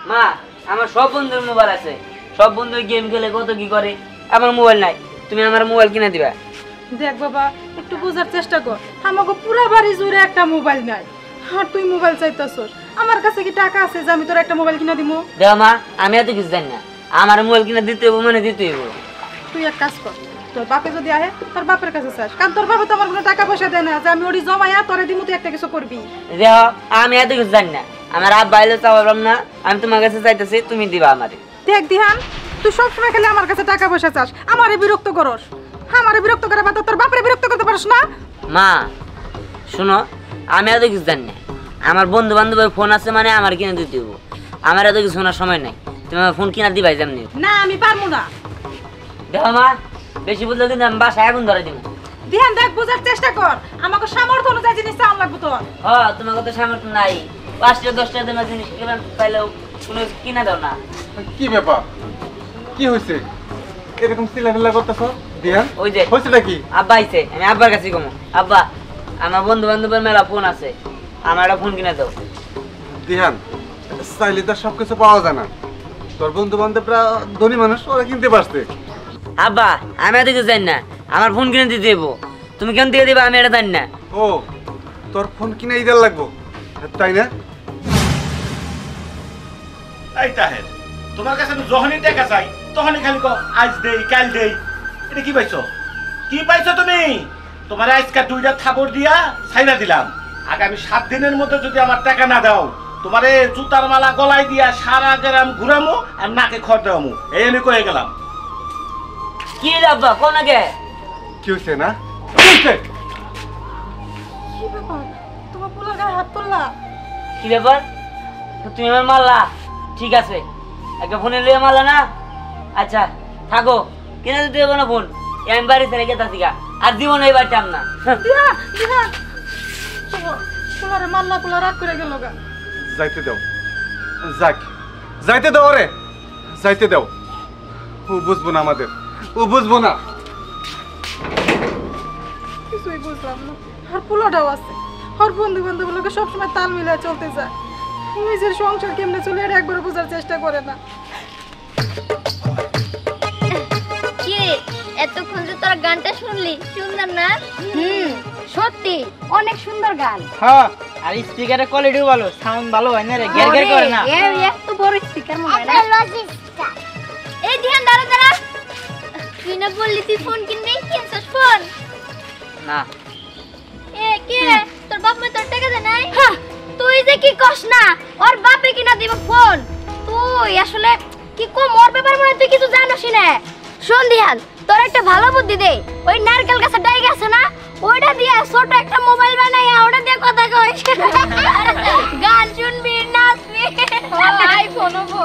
মা আমার সব বন্ধুর মোবাইল আছে, সব বন্ধু গেম খেলে কত কি করে, আমার মোবাইল নাই, তুমি আমার মোবাইল কিনে দিবা। দেখ বাবা একটু বোঝার চেষ্টা কর, আমাকে পুরা বাড়ি জুড়ে একটা মোবাইল নাই, আর তুই মোবাইল চাইতেছস। আমার কাছে কি টাকা আছে যে আমি তোর একটা মোবাইল কিনে দিব? দেখ মা আমি এত কিছু জানি না, আমার মোবাইল কিনে দিতে হইব মানে দিতে হইব। তুই এক কাজ কর, তোর বাপে যদি আহে তোর বাপের কাছে চাস, কারণ তোর বাপে তো আমার কোনো টাকা পয়সা দেয় না যে আমি ওটি জমাইয়া তোরে দিমু তুই একটা কিছু করবি। দেখ আমি এত কিছু জানি না, আমার আব্বা আইলে চাওয়ালাম না, আমি তোমার কাছে চাইতেছি, তুমি দিবা আমারে। দেখ দিহান, তুই সবসময় খেলে আমার কাছে টাকা পয়সা চাস, আমারে বিরক্ত করস, আমারে বিরক্ত করে বাদ তোর বাপরে বিরক্ত করতে পারস না। মা শোনো, আমি এত কিছু জানি না, আমার বন্ধু বান্ধবের ফোন আছে মানে আমার কিনে দিতে হইব, আমার এত কিছু শোনার সময় নাই, তুমি আমার ফোন কিনা দিবাই যেমনি। না আমি পারবো না। দেখো মা বেশি বুঝলে কিন্তু আমি বাসায় আগুন ধরে দিব। দিহান দেখ বোঝার চেষ্টা কর, আমাকে সামর্থ্য অনুযায়ী জিনিস চাওয়া লাগবে তোর। হ্যাঁ তোমাকে তো সামর্থ্য নাই, 5টা 10টা দামের জিনিস পাইলেও কোনো কিনা দাও না। কি ব্যাপার, কি হয়েছে এরকম চিল্লাফিল্লা করতেছো? দিহান ওই যে হয়েছেটা কি? আব্বা আইছে, আমি আব্বার কাছে কমো, আব্বা আমার বন্ধু বান্ধবের মেলা ফোন আছে, আমার একটা ফোন কিনে দাও। দিহান চাইলে তো সবকিছু পাওয়া যায় না, তোর বন্ধু বান্ধবরা ধনী মানুষ, ওরা কিনতে পারছে। আব্বা আমি এত কিছু জানি না, আমার ফোন কিনে দিতে দেবো, তুমি কেন দিয়ে দেবা আমি এটা জানি না। ও তোর ফোন কিনে ঈদের লাগবো তাই না? এই তাহের, তোমার কাছে আমি যখনই টাকা চাই তখনই খালি কও আজ দেই কাল দেই। এটা কি পাইছো? কি পাইছো তুমি? তোমার আজকে 2টা থাপড় দিয়া ছাইনা দিলাম, আগামী 7 দিনের মধ্যে যদি আমার টাকা না দাও তোমারে জুতার মালা গলায় দিয়া সারা গ্রাম ঘুরামু আর নাকে খড় দেওয়ামু, এই আমি কয়ে গেলাম। কি রে আব্বা কোন আগে? কি হয়েছে না? কি হয়েছে? কি ব্যাপার, তোমার পোলার গায়ে হাত তুললা? কি ব্যাপার, তুমি আমার মারলা? ঠিক আছে একটা ফোনে লিয়ে মারলা না, আচ্ছা থাকো, কিনে দিতে দেবো না ফোন, আমি বাড়ি ছেড়ে গেছি গা, আর দিব না এই বাড়িটাম না। দিহান দিহান পোলারে মাল্লা, পোলা রাগ করে গেল গা। যাইতে দাও, যাক যাইতে দাও, রে যাইতে দাও, ও বুঝবো না আমাদের, ও বুঝবো না। কিছুই বুঝলাম না, আর পোলাটাও আছে, আর বন্ধু বান্ধব লোকে সবসময় তাল মিলিয়ে চলতে যায়, নিজের সংসার কেমনে চলে আর একবার বোঝার চেষ্টা করে না। কি এতক্ষণ যে তোরা গানটা শুনলি, সুন্দর না? সত্যি অনেক সুন্দর গান। হ্যাঁ আর স্পিকারের কোয়ালিটিও ভালো, সাউন্ড ভালো হয় না রে, গের গের করে না। এত বড় স্পিকার মনে হয় না। এই ধ্যান দাঁড়া দাঁড়া, তুই না বললি তুই ফোন কিনবি, কিনছস ফোন? না এ কে তোর বাপ মা তোর টাকা দেয় নাই? তুই যে কি কস না, ওর বাপে কিনা দিব ফোন, তুই আসলে কি কম ওর ব্যাপার মনে তুই কিছু জানোস না। শোন দিহান, তোর একটা ভালো বুদ্ধি দে, ওই নারকেল গাছের ডাই আছে না, ওইটা দিয়ে ছোট একটা মোবাইল বানাইয়া ওটা দিয়ে কথা কইস, গান শুনবি, নাচবি, আইফোন হবো।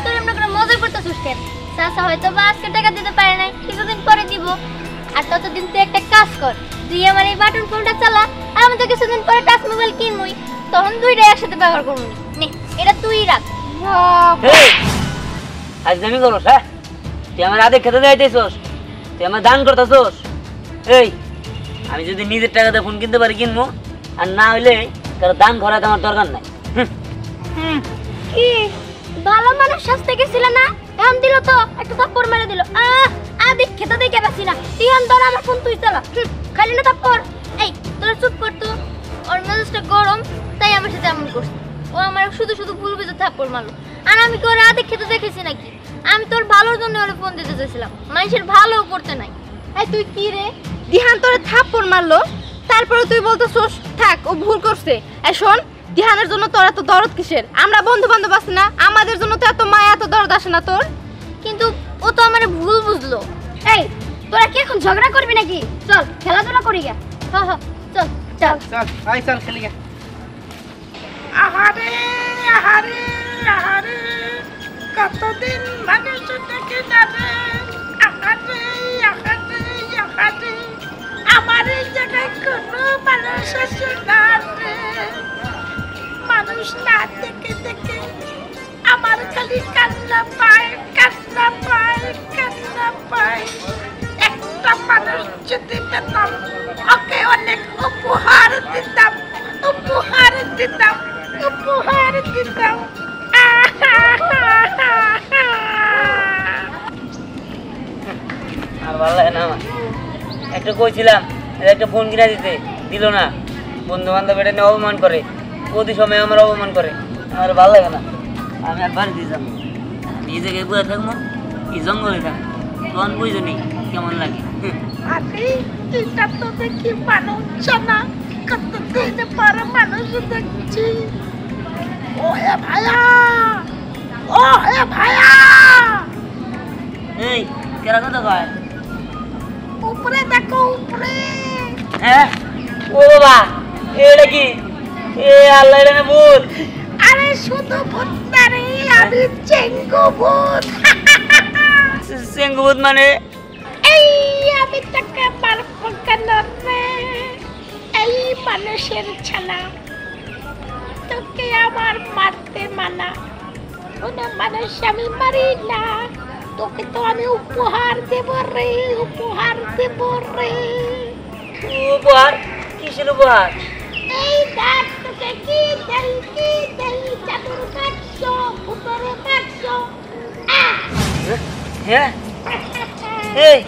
তুই এমন করে মজা করতেছিস কেন? চাচা হয়তো বা আজকে টাকা দিতে পারে নাই, কিছুদিন পরে দিব, আর ততদিন তুই একটা কাজ কর, তুই আমার এই বাটন ফোনটা চালা, আর আমি তো কিছুদিন পরে টাচ মোবাইল কিনবই, তখন দুইটা একসাথে ব্যবহার করবো। নে এটা তুই রাখ। আজ আমি করস, হ্যাঁ তুই আমার আদে খেতে যাইতেছস, তুই আমার দান করতেছস। এই আমি যদি নিজের টাকাতে ফোন কিনতে পারি কিনবো, আর না হইলে কারো দান করাতে আমার দরকার নাই। কি ভালো মানুষ শাস্তে গেছিল না, এখন দিল তো একটা থাপ্পড় মেরে দিল। আদি খেতে দেখে পাচ্ছি না, তিহান ধর আমার ফোন তুই চালা, খালি না থাপ্পড়। এই তোরা চুপ কর তো, ওর মেজাজটা গরম তাই আমার সাথে এমন করছে, ও আমার শুধু শুধু ভুল বুঝে থাপ্পড় মারলো, আর আমি কি ওর আদি খেতে দেখেছি নাকি? আমি তোর ভালোর জন্য ওর ফোন দিতে চাইছিলাম, মানুষের ভালো করতে নাই। এই তুই কি রে, দিহান তোরে থাপ্পড় মারলো, তারপরে তুই বলতেছস থাক ও ভুল করছে। এই শোন, দিহানের জন্য তোর এত দরদ কিসের? আমরা বন্ধু বান্ধব আছি না, আমাদের জন্য তো এত মায়া এত দরদ আসে না তোর। কিন্তু ও তো আমার ভুল বুঝলো। এই তোরা কি এখন ঝগড়া করবি নাকি? চল খেলাধুলা করি গে। হ্যাঁ চল চল চল আই চল খেলি গে। আহারে আহারে আহারে, কতদিন মানুষ থেকে যাবে, আহারে আহারে আহারে, আমার এই জায়গায় কোনো মানুষ আসে না রে, মানুষ না দেখে দেখে আমার খালি কান্না পায় কান্না পায় কান্না পায়। একটা মানুষ যদি পেতাম, ওকে অনেক উপহার দিতাম উপহার দিতাম উপহার দিতাম। একটা কইছিলাম একটা ফোন কিনে দিতে, দিল না। বন্ধু বান্ধব এটা নিয়ে অপমান করে, প্রতি সময় আমার অপমান করে, আমার ভালো লাগে না। আমি আর বাড়ি দিয়ে যাবো, এই জায়গায় বয়ে থাকবো, এই জঙ্গলে থাকবো, তখন বুঝো নি কেমন লাগে। আরে এটা তো দেখি মানুষ না, কত দিন পর মানুষ দেখছি। ও হে ভাইয়া, ও হে ভাইয়া, এই কেরা কথা কয়? উপরে দেখো উপরে। হ্যাঁ ও বাবা, এটা কি? এ আল্লাহ, এটা না ভূত? আরে শুধু ভূত না রে, আমি চেঙ্গু ভূত। চেঙ্গু ভূত মানে? এই আমি তোকে মারবো কেন রে? এই মানুষের ছানা, তোকে আমার মারতে মানা। কোনো মানুষ আমি মারি না, তোকে তো আমি উপহার দেব রে, উপহার দেব রে। উপহার? কিসের উপহার? এই দেখ তোকে কি দেই, কি দেই, চাদর বাক্স, ভূতের বাক্স। হ্যাঁ এই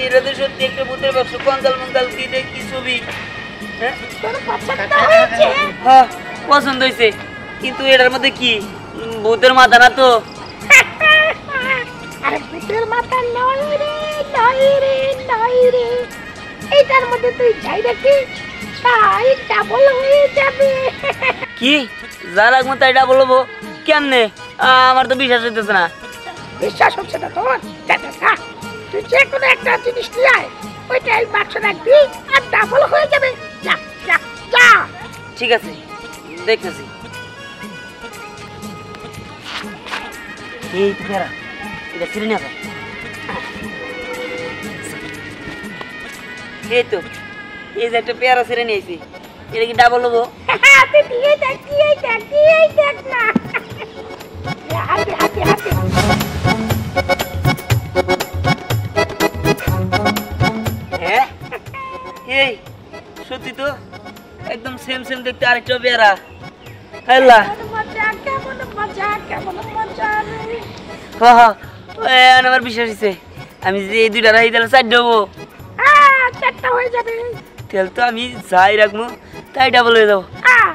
এটা তো সত্যি একটা ভূতের বাক্স, কঙ্কাল মঙ্কাল কি দেখ, কি ছবি। হ্যাঁ তোর পছন্দ হয়েছে? হ্যাঁ পছন্দ হয়েছে, কিন্তু এটার মধ্যে কি? ভূতের মাথা না তো? আরে ভূতের মাথা নয় রে, নয় রে, নয় রে। এইটার মধ্যে তুই যাই রাখি, তাই ডাবল হয়ে যাবে। কি যা রাখবো তাই এটা বলবো? কেমনে? আমার তো বিশ্বাস হইতেছে না। বিশ্বাস হচ্ছে না তোর? যা, তুই যে কোনো একটা জিনিস নিয়ে আয়, ওইটাই বাক্স রাখবি আর ডাবল হয়ে যাবে। যা যা যা। ঠিক আছে, দেখতেছি। এই তো ফেরা, এটা ছিঁড়ে নেবে। এই তো, এই যে একটা পেয়ারা ছিঁড়ে নিয়েছি, এটা কি ডাবল হবো? তুই দিয়ে দেখ, দিয়েই দেখ, দিয়েই দেখ না। হাতে হাতে হাতে। হ্যাঁ এই সত্যি তো, একদম সেম সেম দেখতে আরেকটা পেয়ারা। আল্লাহ, মজা, কেমন মজা, কেমন মজা রে। হ্যাঁ আমার বিশ্বাস হয়েছে। আমি যে এই দুইটা রাখি তাহলে চারটে হবো। চারটা হয়ে যাবে। তাহলে তো আমি যাই রাখবো তাই ডাবল হয়ে যাবো।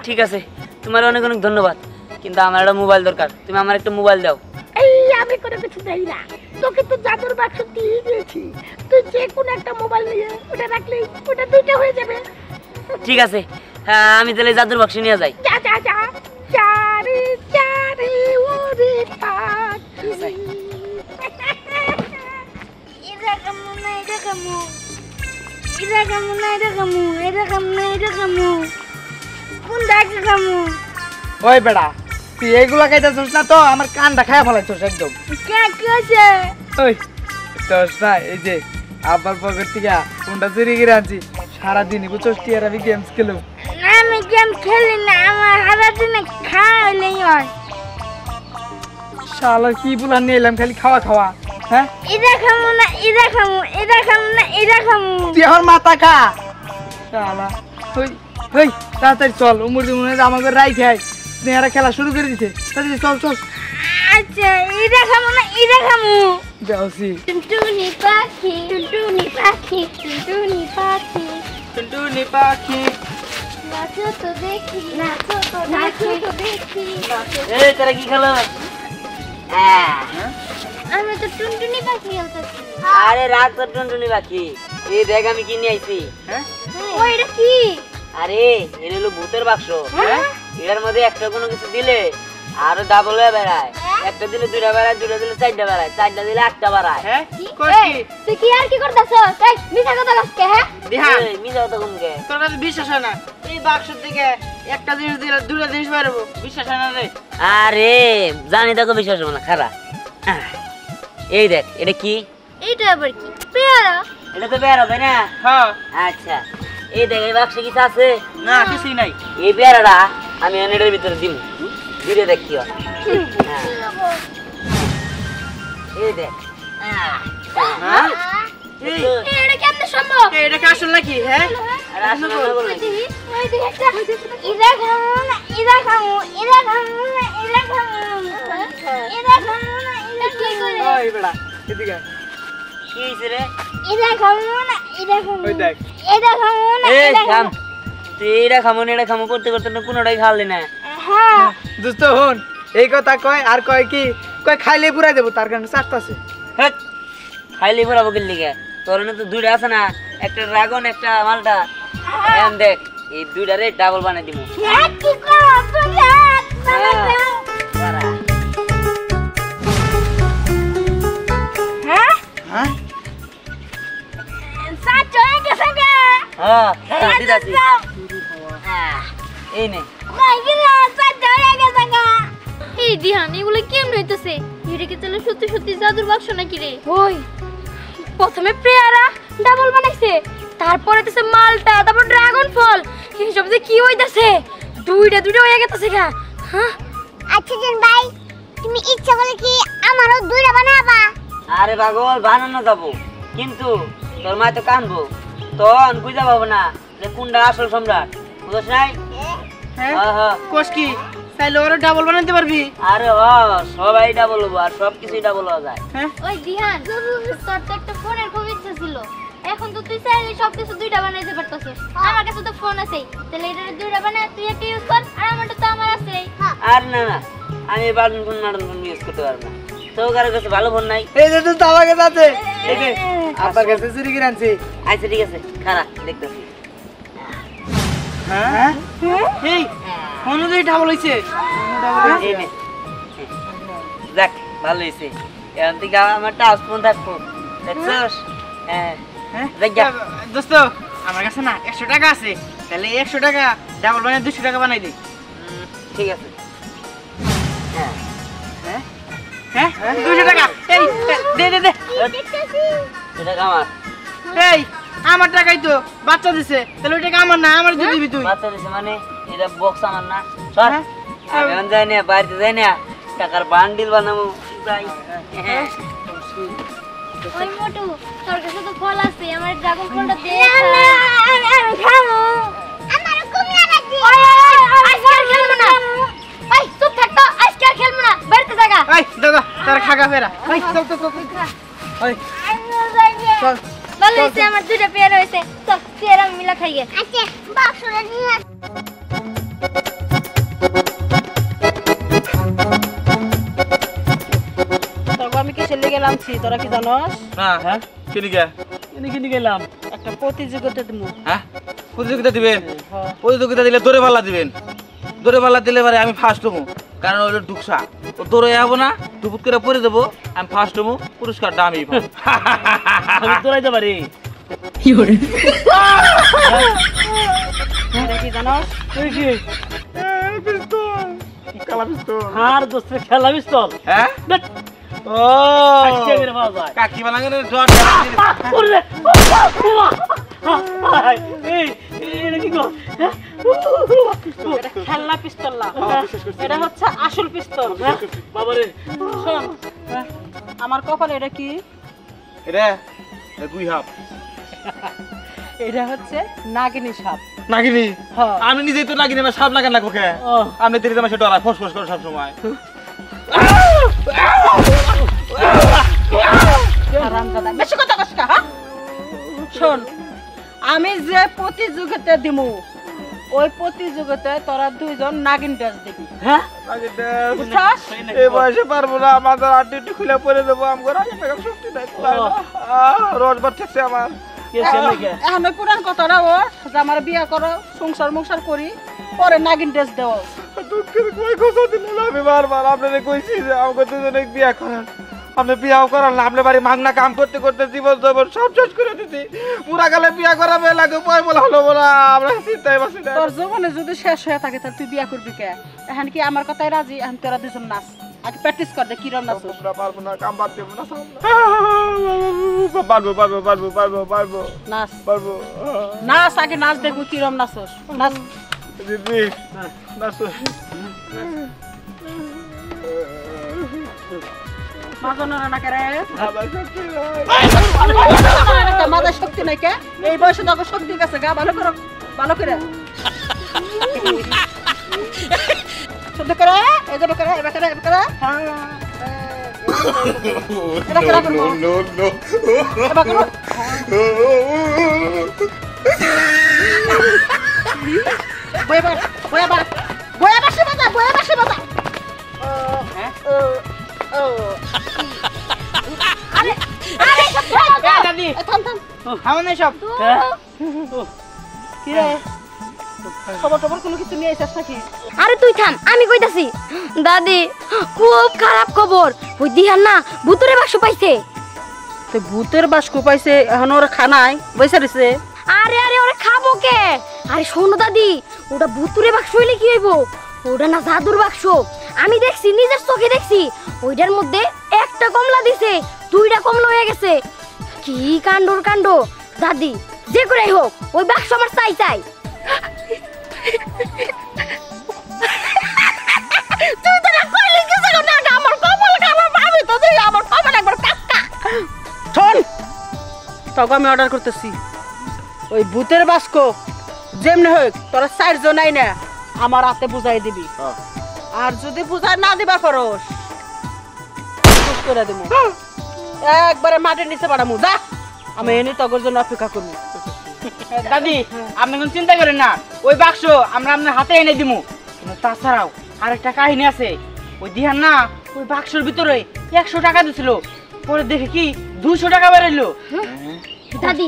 ঠিক আছে, তোমার অনেক অনেক ধন্যবাদ, কিন্তু আমার একটা মোবাইল দরকার। তুমি আমার একটা মোবাইল দাও। এই আমি কোনো কিছু দেই না, তোকে তো জাদুর বাক্স দিয়ে দিয়েছি। তুই যে কোনো একটা মোবাইল নিয়ে ওটা রাখলেই ওটা দুইটা হয়ে যাবে। ঠিক আছে, আমি তাহলে জাদুর বাক্স নিয়ে যাই। যা যা যা। চারি চারি ওরে পাখি। এটা কামু না, এটা কামু, এটা কামু না, এটা কামু, এটা কামু না, এটা কামু, কোন ডাকে কামু? ওই বেড়া, তুই এইগুলা খাইতেছিস না তো আমার কানটা খায়া ফেলাইছিস একদম। কে কি আছে? ওই দোষ না, এই যে আব্বার পকেট থেকে ফোনটা চুরি করে আনছি, সারাদিনই বুঝছিস তুই আর আমি গেমস খেলুম। না আমি গেম খেলি না, আমার সারাদিনে খাওয়ালেই হয়। শালা কি বুলান নিয়ে এলাম, খালি খাওয়া খাওয়া। হ্যাঁ এটা খামু না, এটা খামু, এটা খামু না, এটা খামু। তুই আমার মাথা খা শালা। ওই ওই তাড়াতাড়ি চল, উমর মনে আমাকে রাই খাই, স্নেহারা খেলা শুরু করে দিছে। তাড়াতাড়ি চল চল। আচ্ছা এটা খামু না, এটা খামু। যাওছি। টুনটুনি পাখি, টুনটুনি পাখি, টুনটুনি পাখি, টুনটুনি পাখি নাচো তো দেখি, নাচো তো দেখি। এই তারা কি খেলো? আমি তো টুনটুনি পাখি খেলতেছি। আরে রাত তো টুনটুনি পাখি। এই দেখ আমি কি নিয়ে আইছি। ও এটা কি? আরে এটা হলো ভূতের বাক্স। হ্যাঁ? এটার মধ্যে একটা কোনো কিছু দিলে আরো ডাবল হয়ে বেড়ায়। একটা দিলে দুইটা বেড়ায়, দুইটা দিলে চারটা বেড়ায়, চারটা দিলে একটা বেড়ায়। হ্যাঁ এই, তুই কি আর কি করতেছ? এই মিছা কথা কসকে? হ্যাঁ দিহান, এই, মিছা কথা কমকে? তোর কাছে বিশ্বাস হয় না? এই বাক্স থেকে একটা জিনিস দিলে দুটো জিনিস বেরোবো, বিশ্বাস হয় না রে? আরে জানি দেখো বিশ্বাস হবে না, খারাপ। এই দেখ এটা কি? এইটা আবার কি? পেয়ারা। এটা তো বেড়া তাই না? হ্যাঁ। আচ্ছা এই দেখ এই বাক্সে কিছু আছে না কিছুই নাই। এই পেয়ারাটা আমি এটার ভিতরে দিব, দিলে দেখ কি হয়। হ্যাঁ। এই দেখ। হ্যাঁ এই এটা কেমনে সম্ভব? এটা কি আসল নাকি? হ্যাঁ আরে আসলে না বল নাকি? ওই দিকে একটা ইরা খামু না, ইরা খামু, ইরা খামু না, ইরা খামু, ইরা খামু না, ইরা কি করে? ওই বেড়া এদিকে আয়। কি হইছে রে? ইরা খামু না, ওই দেখ এটা খাবো না এই থাম তুই এটা খামো করতে করতে না কোনোটাই খাওয়ালি না হ্যাঁ দোস্ত হন এই কথা কয় আর কয় কি কয় খাইলে পুরাই দেবো তার কারণে চারটাছে হেট খাইলে বরাবো কিনলি গে তোর না তো দুইটা আছে না একটা ড্রাগন একটা মালটা এখন দেখ এই দুইটারে ডাবল বানাই দিব কি করো তুমি হ্যাঁ হ্যাঁ সাত হয়ে গেছে গা হ্যাঁ দিদাছি এই নে এই দিহান এগুলো কেমন হইতেছে এটা কি তাহলে সত্যি সত্যি জাদুর বাক্স নাকি রে ওই প্রথমে পেয়ারা ডাবল বানাইছে তারপরে দিছে মালটা তারপর ড্রাগন ফল এইসব যে কি হইতাছে দুইটা হয়ে গেছে গা হ্যাঁ আচ্ছা জান ভাই তুমি ইচ্ছা করলে কি আমারও দুইটা বানাবা আরে পাগল বানানো যাবো কিন্তু তোর মা তো কানবো তখন বুঝা পাবো না যে কোনটা আসল সম্রাট বুঝছ নাই হ্যাঁ হ্যাঁ কোষ কি তাইলে ওরা ডাবল বানাতে পারবি আরে সবাই ডাবল হবো আর সব কিছুই ডাবল হওয়া যায় হ্যাঁ ওই দিহান তোর তো একটা ফোনের খুব ইচ্ছা ছিল এখন তো তুই চাইলে সবকিছু দুইটা বানাইতে পারতাছিস আমার কাছে তো ফোন আছে তাহলে এটা দুইটা বানায় তুই একটা ইউজ কর আর আমারটা তো আমার আছে আর না আমি বাটন ফোন ইউজ করতে পারবো না তো কারো কাছে ভালো ফোন নাই এই যে তো আমার কাছে আছে এই যে আপনার কাছে চুরি করে আনছি আচ্ছা ঠিক আছে খারাপ দেখতেছি হ্যাঁ এই অনুযায়ী ডাবল হইছে এই নে। যাক ভালো হয়েছে এখন থেকে আমার টাচ ফোন থাকবো দেখছস হ্যাঁ হ্যাঁ দেখ যা। দোস্ত আমার কাছে না 100 টাকা আছে তাহলে 100 টাকা ডাবল বানাই 200 টাকা বানাই দে ঠিক আছে হ্যাঁ হ্যাঁ 200 টাকা এই দে এটা আমার এই আমার টাকাই তো বাচ্চা দিছে তাহলে ওই টাকা আমার না আমার দিয়ে দিবি তুই বাচ্চা দিছে মানে এটা বক্স আমার না সর হ্যাঁ। আমি এখন যাই না বাড়িতে যাই না টাকার বান্ডিল বানাবো যাই হ্যাঁ ওই মোটু তোর কাছে তো ফল আছে আমার ড্রাগন ফলটা দে আমি খাবো আমার কমিয়া লাগবে আজকে আর খেলবো না এই চুপ থাক তো আজকে আর খেলবো না বাড়িতে জায়গা এই দাদা তার খাগা ফেরা এই চল ওই চল ভালো হয়েছে আমার দুইটা পেয়ারা হয়েছে চল পেয়ারা মিলা খাইয়ে আচ্ছা বাক্সটা নিয়ে তারপর আমি কিসের লেগে নামছি তোরা কি জানোস না হ্যাঁ কিনি গে কিনে গেলাম একটা প্রতিযোগিতা দিব হ্যাঁ প্রতিযোগিতা দিবেন প্রতিযোগিতা দিলে দৌড়ে পাল্লা দিবেন দৌড়ে পাল্লা দিলে পরে আমি ফার্স্ট হবো কারণ ওটা ঢুকসা ও দৌড়ে যাবো না টুপুট করে পরে দেবো আমি ফার্স্ট হবো পুরস্কারটা আমি পাবো। আমি দৌড়াইতে পারি এটা কি জানোস আর দোস্তের খেলা পিস্তল হ্যাঁ ও আজকে মেরে পাওয়া যায় কাকি বানাঙ্গে জ্বর ওরে এই এটা কি গো এটা খেলনা পিস্তল না এটা হচ্ছে আসল পিস্তল বাবারে শোন আমার কপালে এটা কি এটা দুই হাত এটা হচ্ছে নাগিনী সাপ নাগিনি হ্যাঁ আমি নিজেই তো নাগিনি আমার সাপ লাগান লাগবো কে ও আপনি তিরিতে আমার ডরা ফস ফস করে সব সময় হারামজাদা বেশি কথা কস না হ্যাঁ শোন আমি যে প্রতিযোগিতা দিমু ওই প্রতিযোগিতায় তোরা দুইজন নাগিন ড্রেস দিবি হ্যাঁ বুঝছাস এই বয়সে পারবো না আমাদের আড্ডি খুলে পরে দেবো আমার আগে টাকা শক্তি নাই রোজ বার থাকছে আমার এখন ওই পুরান কথাটা ও যে আমার বিয়া করো সংসার মংসার করি পরে নাগিন ড্রেস দেওয়া দুঃখের কই কথা দিল আমি বারবার আপনাদের কইছি যে আমাকে দুজনে বিয়া করান আপনি বিয়াও করান না আপনার বাড়ি মাগনা কাম করতে করতে জীবন জীবন সব শেষ করে দিছি পুরা গেলে বিয়া করাবে লাগে পয় বলা হলো বলা আমরা চিন্তায় বাসি না তোর জীবনে যদি শেষ হয়ে থাকে তাহলে তুই বিয়া করবি কে এখন কি আমার কথাই রাজি এখন তোরা দুজন নাচ আগে প্র্যাকটিস কর দে কিরম নাচ আমরা পারবো না কাম বাদ দেবো না পারবো পারবো পারবো পারবো পারবো নাচ পারবো নাচ আগে নাচ দেখবো কিরম নাচস নাচ দিদি নাচো মাজনের না করে আমার শক্তি নাই মাথায় শক্তি নাই কে এই বয়সে তো শক্তি গেছে গা ভালো করো ভালো করে শুদ্ধ করে এই যে করে এবার করে এবার করে হ্যাঁ এটা করে করো নো নো এবার করো দাদি থামো না সব। কি রে খবর টবর কোনো কিছু নিয়ে এসেছ নাকি? আরে তুই থাম, আমি কইতাছি। দাদি খুব খারাপ খবর, ওই দিহান না ভূতুরে বাক্স পাইছে। তো ভূতের বাক্স পাইছে, এখন ওরা খানায় বসে রয়েছে। আরে আরে ওরা খাবো কে? আরে শোনো দাদি, ওটা ভূতুরে বাক্স হইলে কি হইব? ওটা না জাদুর বাক্স। আমি দেখছি, নিজের চোখে দেখছি। ওইটার মধ্যে একটা কমলা দিছে, 2টা কমলা হয়ে গেছে। কি কাণ্ডর কাণ্ড। দাদি যে করেই হোক ওই বাক্স আমার চাই চাই। তুই তো না কইলি কিছু না, আমার কপাল খারাপ, আমি তো দেই আমার কপাল একবার কাক্কা। শোন, তোকে আমি অর্ডার করতেছি, ওই ভূতের বাক্স যেমনি হোক তোরা 4 জন আই না আমার হাতে বুঝাই দিবি। আর যদি বুঝাই না দিবা পারোস খুশ করে দেবো, একবারে মাটির নিচে পাঠামু। যা, আমি এনে তোর জন্য অপেক্ষা করবো। দাদি আপনি কোনো চিন্তা করেন না, ওই বাক্স আমরা আপনার হাতে এনে দিমু। কিন্তু তাছাড়াও আরেকটা কাহিনী আছে। ওই দিহান না ওই বাক্সের ভিতরে 100 টাকা দিছিল, পরে দেখে কি 200 টাকা বেরোলো। দাদি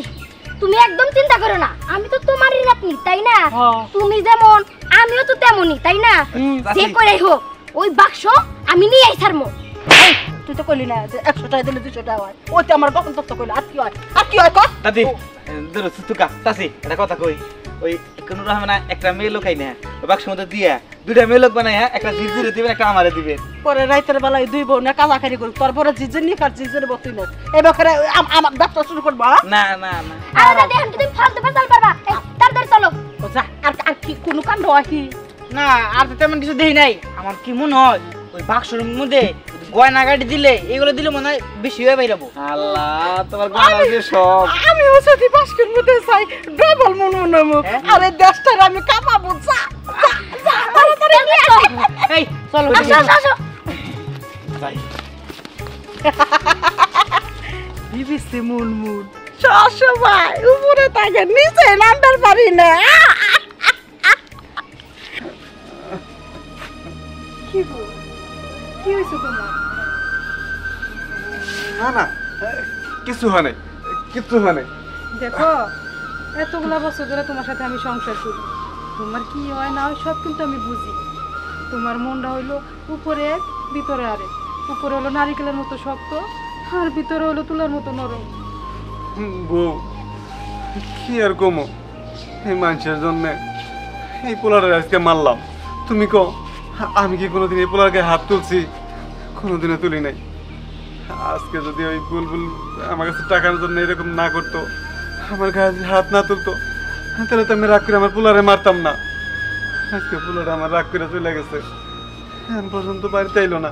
তুমি একদম চিন্তা করো না, আমি তো তোমারই নাতনি, তাই না? তুমি যেমন আমিও তো তেমনই, তাই না? যে করেই হোক ওই বাক্স আমি নিয়ে আইছারমু। তুই তো কইলি না যে 100 টাকা দিলে 200 টাকা হয়, ওই তো আমার কখন তত্ত্ব কইলি। আর কি হয়, আর কি হয় কর দাদি। ধরো তুকা চাচি একটা কথা কই, ওই কোন রহমানা একটা মেয়ে লোক আইনা ওই বাক্সের মধ্যে দিয়া 2টা মেয়ে লোক বানাই, হ্যাঁ, একটা জিজিরে দিবেন, একটা আমারে দিবেন। পরে রাইতের বেলায় 2 বোন না কাজাকারি করি, তারপরে জিজে নিয়ে কার জিজের বতুই না এই বকরে আমার ব্যবসা শুরু করব। না না না আরে দাদি এখন তুমি ফালতু ফাসাল পারবা, তাড়াতাড়ি চলো। যা, আর কি কোনো কাণ্ড হয় কি? না আর তো তেমন কিছু দেখি নাই। আমার কি মনে হয় ওই বাক্সের মধ্যে গয়না গাড়ি দিলে, এগুলো দিলে মনে হয় বেশি হয়ে বাইরাবো। আল্লাহ তোমার গলা দিয়ে সব। আমি ওসাথে বাস্কের মধ্যে চাই ডাবল মনমনমু, আরে দেশটার আমি কামাবো। যা যা তাড়াতাড়ি এই চলো আসো আসো আসো। যাই। বিবিসি মুনমুন সবাই উপরে থাকে, নিচে নামতে পারি না। কি গো, কি হইছে তোমার? না না কিছু হয় নাই, কিছু হয় নাই। দেখো এতগুলা বছর ধরে তোমার সাথে আমি সংসার করি, তোমার কি হয় না হয় সব কিন্তু আমি বুঝি। তোমার মনটা হইলো উপরে এক ভিতরে আরেক, উপরে হলো নারিকেলের মতো শক্ত আর ভিতরে হলো তুলার মতো নরম। বউ কি আর কমো, এই মানুষের জন্য এই পোলারে আজকে মারলাম। তুমি কো আমি কি কোনোদিন এই পোলার গায়ে হাত তুলছি? কোনোদিনও তুলি নাই। আজকে যদি ওই বুলবুল আমার কাছে টাকার জন্য এরকম না করতো, আমার গায়ে হাত না তুলতো, তাহলে তো আমি রাগ করে আমার পোলারে মারতাম না। আজকে পোলারে আমার রাগ করে চলে গেছে, এখন পর্যন্ত বাড়িতে এলো না।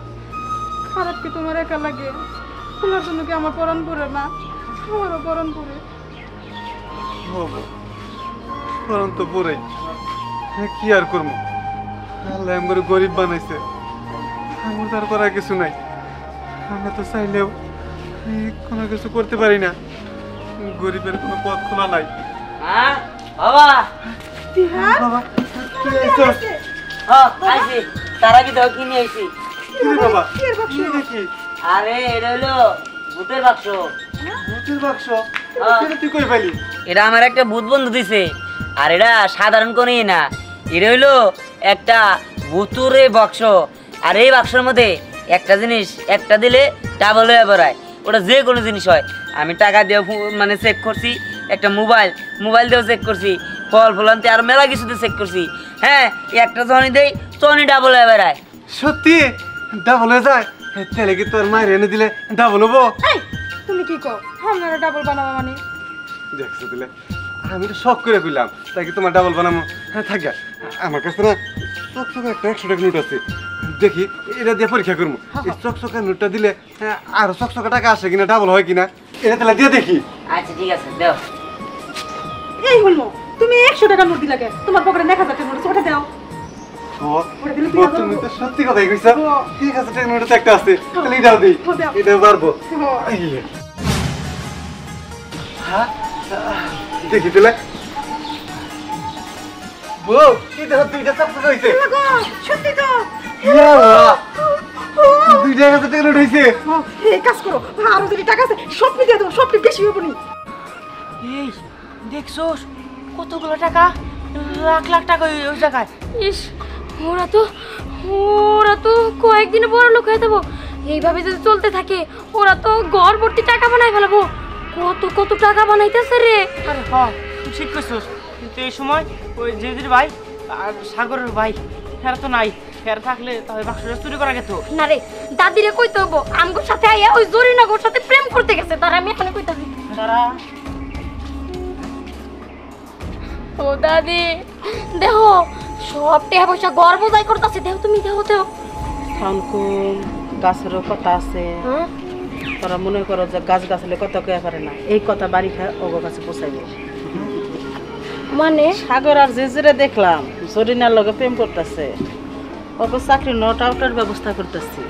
খারাপ কি তোমার একা লাগে? তোমার জন্য কি আমার পরাণ পড়ে না? আমারও পরাণ পড়ে। পরন তো পরে কি আর করবো, আল্লাহ আমার গরিব বানাইছে, আমার তার করার কিছু নাই। আমরা তো চাইলেও কোনো কিছু করতে পারি না, গরিবের কোনো পথ খোলা নাই। হ্যাঁ বাবা, বাবা কি হয়েছে? আইছি তারা কি দাও কিনে আইছি। কি রে বাবা, কি দেখি? আরে এটা হলো ভূতের বাক্স। ভূতের বাক্স? এটা তুই কই পাইলি? এটা আমার একটা ভূত বন্ধু দিছে। আর এটা সাধারণ কোনই না, এটা হইলো একটা ভূতুরে বাক্স। আর এই বাক্সের মধ্যে একটা জিনিস একটা দিলে ডাবল হয়ে বেড়ায়, ওটা যে কোনো জিনিস হয়। আমি টাকা দিয়ে মানে চেক করছি, একটা মোবাইল দিয়েও চেক করছি, ফল ফলান্তি আর মেলা কিছুতে চেক করছি। হ্যাঁ একটা জনি দেই তনি ডাবল হয়ে বেড়ায়। সত্যি ডাবল হয়ে যায়? তাহলে কি তোর মায়ের এনে দিলে ডাবল হবো? এই তুমি কি কও, আপনারা ডাবল বানাবো মানে? দেখছো দিলে আমি তো শখ করে কইলাম, তাই কি তোমার ডাবল বানাবো? হ্যাঁ থাকা, আমার কাছে না চকচকা একটা 100 টাকা নোট আছে, দেখি এটা দিয়ে পরীক্ষা করবো। এই চকচকা নোটটা দিলে আরো চকচকা টাকা আসে কিনা, ডাবল হয় কিনা, এটা তাহলে দিয়ে দেখি। আচ্ছা ঠিক আছে দাও। এই হলো তুমি 100 টাকা নোট দিলা কে? তোমার পকেটে 1000 টাকা নোট আছে, ওটা দাও। তুমি তো সত্যি কথাই কইছো। ঠিক আছে, টাকা নোট তো একটা আছে, তাহলে এটাও দিই, এটাও পারবো। হ্যাঁ দেখি দিলে বউ কি দেখো দুইটা চাপটা হয়েছে সত্যি তো দুইটা কাছে টাকা নোট হয়েছে এই কাজ করো আরো যদি টাকা আছে সবটি দিয়ে দেবো সবটি বেশি হবো নি এই দেখছোস কতগুলো টাকা লাখ লাখ টাকা ওই জায়গায় ইস ওরা তো কয়েকদিনে বড় লোক হয়ে যাবো এইভাবে যদি চলতে থাকে ওরা তো ঘর ভর্তি টাকা বানাই ফেলাবো কত কত টাকা বানাইতেছে রে আরে হ্যাঁ তুই ঠিক করছিস কিন্তু এই সময় ওই জিজির ভাই আর সাগরের ভাই এরা তো নাই এরা থাকলে তাহলে বাক্সটা চুরি করা গেত না রে দাদিরে কইতে হবো আমগোর সাথে আইয়া ওই জরিনাগোর সাথে প্রেম করতে গেছে তার আমি এখানে কইতাছি তারা ও দাদি দেখো সব টাকা পয়সা গর্ব যাই করতেছে দেখো তুমি দেখো থানকুম গাছেরও কথা আছে তোরা মনে করো যে গাছ গাছলে কত কে পারে না এই কথা বাড়ি খায় ওগো কাছে পৌঁছাইবে মানে সাগর আর জেজেরে দেখলাম জরিনার লগে প্রেম করতেছে ওকে চাকরি নট আউটের ব্যবস্থা করতেছি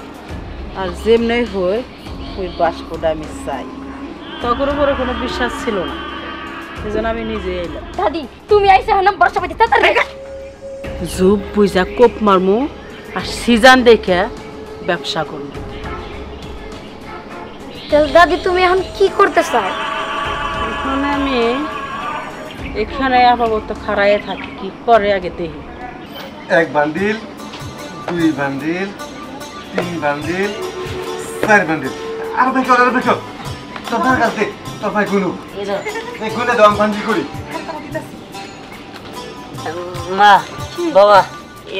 আর যেমনি হয় ওই বাষ্পটা আমি চাই তখন উপরে কোনো বিশ্বাস ছিল না এই জন্য আমি নিজে এলাম দাদি তুমি আইসা হলাম বর্ষা পাতি তাড়াতাড়ি জুব বুঝা কোপ মারমু আর সিজন দেখে ব্যবসা করবো দাদি তুমি এখন কি করতে চাও এখানে আমি এখানে আপাতত খাড়াইয়ে থাকি কি করে আগে দেখি এক বান্ডিল দুই বান্ডিল তিন বান্ডিল চার বান্ডিল আর দেখো তোর ভাই কাছে তোর ভাই গুনু গুনে দাও আমি বান্ডিল করি মা বাবা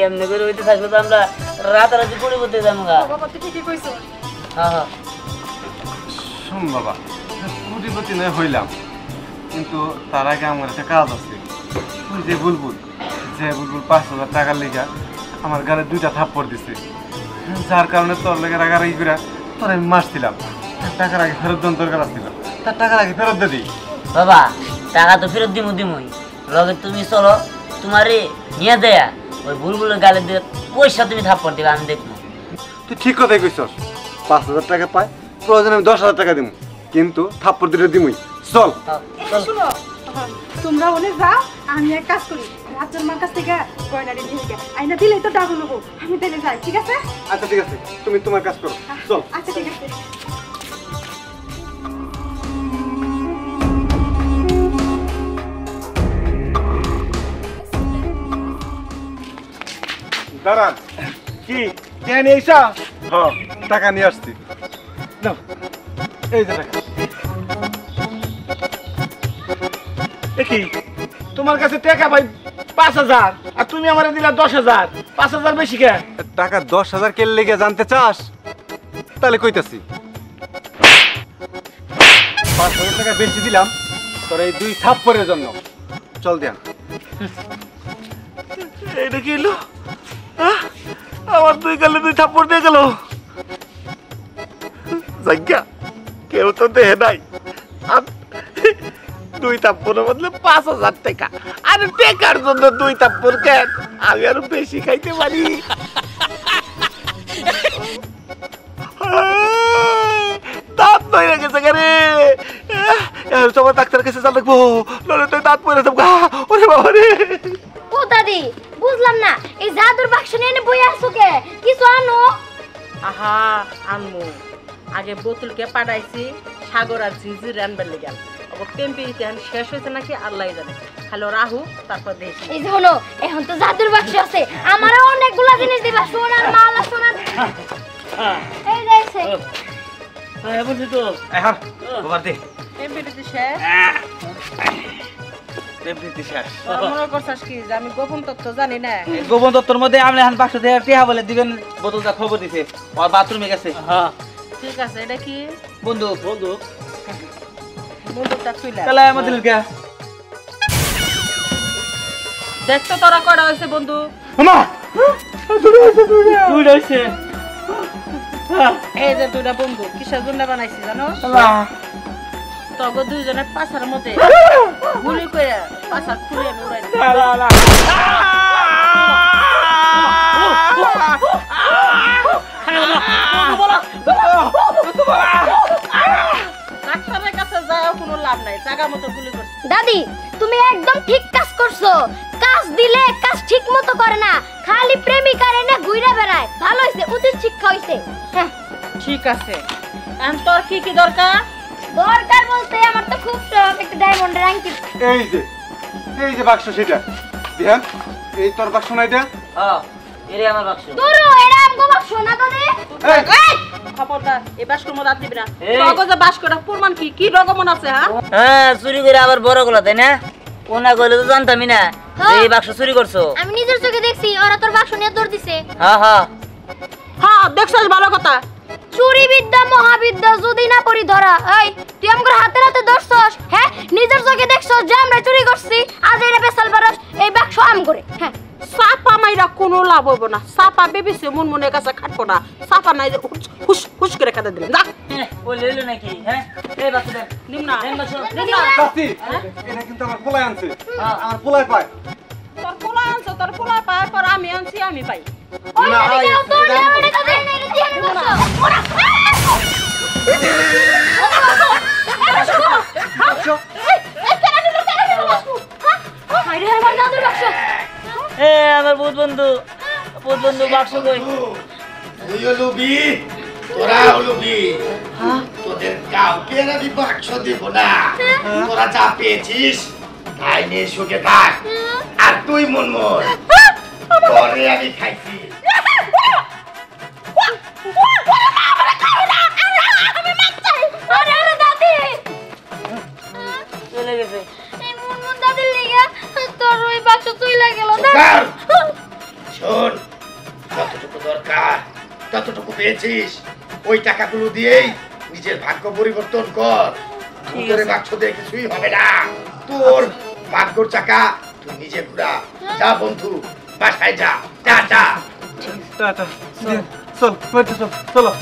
এমনি করে হইতে থাকলে তো আমরা রাতারাতি পড়ে পড়তে যাবো গা হ্যাঁ হ্যাঁ শোন বাবা কোটিপতি নয় হইলাম কিন্তু তার আগে আমার একটা কাজ আছে তুই যে বুলবুল 5,000 টাকার লেগা আমার গালে 2টা থাপ্পড় দিছে যার কারণে তোর লেগে রাগারাগি করে তোর আমি মারছিলাম তার টাকার আগে ফেরত দেন দরকার ছিল তার টাকার আগে ফেরত দে দিই বাবা টাকা তো ফেরত দিমুই লগে তুমি চলো তোমারে নিয়ে দেয়া ওই বুলবুলের গালে দিয়ে পয়সা তুমি থাপ্পড় দিবে আমি দেখবো তুই ঠিক কথাই কইছস 5,000 টাকা পাই প্রয়োজন আমি 10,000 টাকা দিব কিন্তু থাপ্পড় দিলে দিমুই চল শুনো তোমরা ওনে যাও আমি এক কাজ করি রাজ্যের মার কাছ থেকে গয়নাটি নিয়ে গিয়ে আইনা দিলেই তো ডাবল হবো আমি তাইলে যাই ঠিক আছে আচ্ছা ঠিক আছে তুমি তোমার কাজ করো চল আচ্ছা ঠিক আছে দাঁড়ান কি কেন এইসা হ্যাঁ টাকা নিয়ে আসছি নাও এই যে টাকা দেখি তোমার কাছে টাকা ভাই 5,000 আর তুমি আমারে দিলা 10,000 5,000 বেশি কে টাকা 10,000 কে লেগে জানতে চাস তাহলে কইতাছি 5,000 টাকা বেশি দিলাম তোর এই 2 থাপ্পড়ের জন্য চল দেন এটা কি হলো আমার 2 গালে 2 থাপ্পড় দিয়ে গেল জায়গা কেউ তো দেহে নাই আর 2 থাপ্পড়ের বদলে 5,000 টাকা আর টাকার জন্য 2 থাপ্পড় কেন আমি আরো বেশি খাইতে পারি দাঁত নয় গেছে রে সবার ডাক্তার কাছে যা লাগবো নলে তুই দাঁত পড়ে যাবো ওরে বাবা রে ও দাদি বুঝলাম না এই জাদুর বাক্স নিয়ে বই আসছো কে কিছু আনো আহা আনমু আগে বোতলকে পাঠাইছি সাগর আর জিজির আনবার লেগে ওর টেম্পি ইতিহান শেষ হয়েছে নাকি আল্লাহ জানে হ্যালো রাহু তারপর দেখি এই যে হলো এখন তো জাদুর বাক্স আছে আমারও অনেকগুলা জিনিস দিবা সোনার মালা সোনার এই যাইছে হ্যাঁ বুঝছি তো এখন বাবা দে টেম্পি শেষ টেম্পি শেষ মনে করছস কি যে আমি গোপন তথ্য জানি না গোপন তত্ত্বর মধ্যে আমরা এখন বাক্স থেকে টিহা বলে দিবেন বোতলটা খবর দিছে আর বাথরুমে গেছে হ্যাঁ ঠিক আছে এটা কি বন্দুক বন্দুকটা তুইলা তাহলে আমাদের কে দেখতো তোরা কয়টা হয়েছে বন্ধু আমা তুই রইছে এই যে দুইটা বন্ধু কিসের জন্য বানাইছি জানো তগো দুইজনের পাছার মধ্যে গুলি করে পাছা খুলে উড়াই ডাক্তারের কাছে যাও কোনো লাভ নাই জায়গা মতো গুলি করছে। দাদি তুমি একদম ঠিক কাজ করছো। কাজ দিলে কাজ ঠিক মতো করে না, খালি প্রেমিকার এনে ঘুরে বেড়ায়। ভালো হইছে, উচিত শিক্ষা হইছে। হ্যাঁ ঠিক আছে, এখন তোর কি কি দরকার? দরকার বলতে আমার তো খুব শখ একটা ডায়মন্ডের আংটি। এই যে বাক্স সেটা ধ্যান, এই তোর বাক্স না এটা? হ্যাঁ এরে আমার বাক্স। দূরু এরা আমগো বাক্স না দাদি। এই খবরদার, এই বাস্কর মধ্যে হাত দিবি না। এই। কাগজে বাস্কটা প্রমাণ কি কি রকমন আছে? হ্যাঁ হ্যাঁ চুরি করে আবার বড় গলা, তাই না? ওনা কইলে তো জানতামই না যে এই বাক্স চুরি করছো। আমি নিজের চোখে দেখছি ওরা তোর বাক্স নিয়ে দৌড় দিছে। হ্যাঁ হ্যাঁ হ্যাঁ দেখছস, ভালো কথা। চুরি বিদ্যা মহাবিদ্যা যদি না পড়ি ধরা। এই তুই আমগো হাতে হাতে ধরছস, হ্যাঁ নিজের চোখে দেখছস যে আমরা চুরি করছি, আজ এরা বেসাল বারস এই বাক্স আম করে। হ্যাঁ সাপা মাইরা কোনো লাভ হইব না। সাপা বেবিছে মন মনে কাছে খাটবো না। সাপা নাই যে হুস হুস করে কাটা দিলেন। যা ওই লইলো নাকি? হ্যাঁ এই বাক্স দেন। নিম না, দেন বাক্স। নিম না। চাচি, এটা কিন্তু আমার পোলায় আনছে, আমার পোলায় পায়। তোর পোলা আনছো, তোর পোলা পায়, পর আমি আনছি আমি পাই। ওই দিকে দাও তো, ডায়মন্ডে দাও, এই নে দিয়ে আমি বাক্স। ওরা হাইরে আমার দাদুর বাক্স। এ আমার ভূত বন্ধু বাক্স কই? তুই লুবি, তোরা লুবি, তোদের কাউকে আমি বাক্স দেব না। তোরা যা পেয়েছিস তাই নিয়ে সুখে থাক। আর তুই মন পরে আমি খাইছি। আরে দাদি চলে গেছে। এই মুনমুন দাদির লিগা তোর ওই বাক্স চুইলা গেল না। চুকার। শোন, যতটুকু দরকার ততটুকু পেয়েছিস, ওই টাকাগুলো দিয়েই নিজের ভাগ্য পরিবর্তন কর। তোর বাক্স দিয়ে কিছুই হবে না। তোর ভাগ্যর চাকা তুই নিজে ঘুরা। যা বন্ধু, বাসায় যা। টাটা। টাটা। চল বাড়িতে চল, চলো।